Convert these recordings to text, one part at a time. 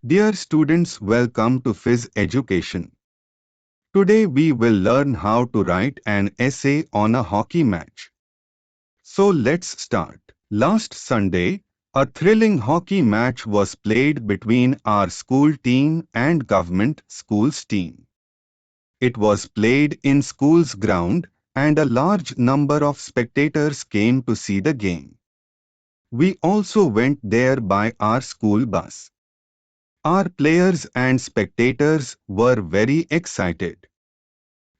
Dear students, welcome to Phys Education. Today we will learn how to write an essay on a hockey match. So let's start. Last Sunday, a thrilling hockey match was played between our school team and government school's team. It was played in school's ground and a large number of spectators came to see the game. We also went there by our school bus. Our players and spectators were very excited.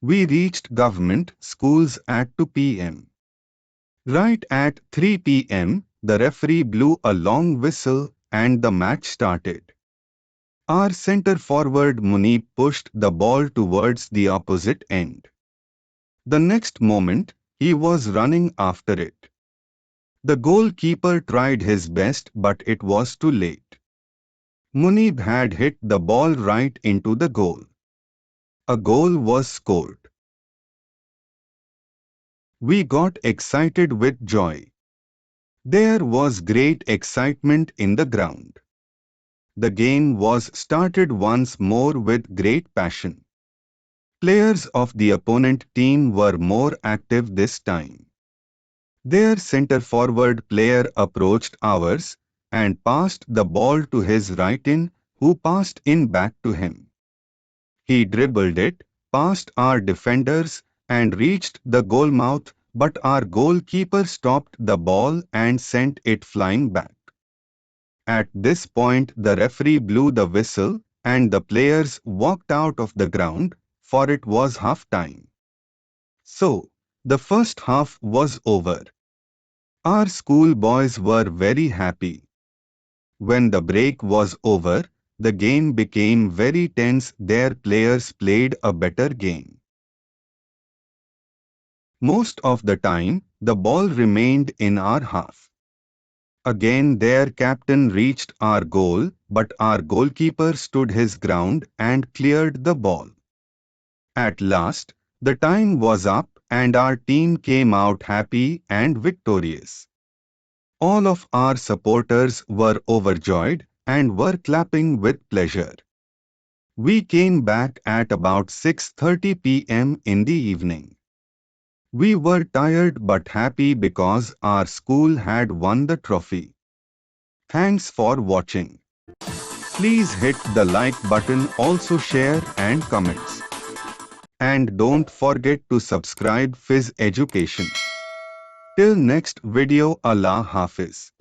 We reached government schools at 2 p.m. Right at 3 p.m., the referee blew a long whistle and the match started. Our center forward Ummeed pushed the ball towards the opposite end. The next moment, he was running after it. The goalkeeper tried his best but it was too late. Ummeed had hit the ball right into the goal. A goal was scored. We got excited with joy. There was great excitement in the ground. The game was started once more with great passion. Players of the opponent team were more active this time. Their center forward player approached ours and passed the ball to his right in, who passed in back to him. He dribbled it, past our defenders, and reached the goal mouth, but our goalkeeper stopped the ball and sent it flying back. At this point, the referee blew the whistle, and the players walked out of the ground, for it was half time. So, the first half was over. Our school boys were very happy. When the break was over, the game became very tense. Their players played a better game. Most of the time, the ball remained in our half. Again their captain reached our goal, but our goalkeeper stood his ground and cleared the ball. At last, the time was up and our team came out happy and victorious. All of our supporters were overjoyed and were clapping with pleasure. We came back at about 6:30 p.m. in the evening. We were tired but happy because our school had won the trophy. Thanks for watching. Please hit the like button, also share and comments. And don't forget to subscribe Phys Education. Till next video, Allah Hafiz.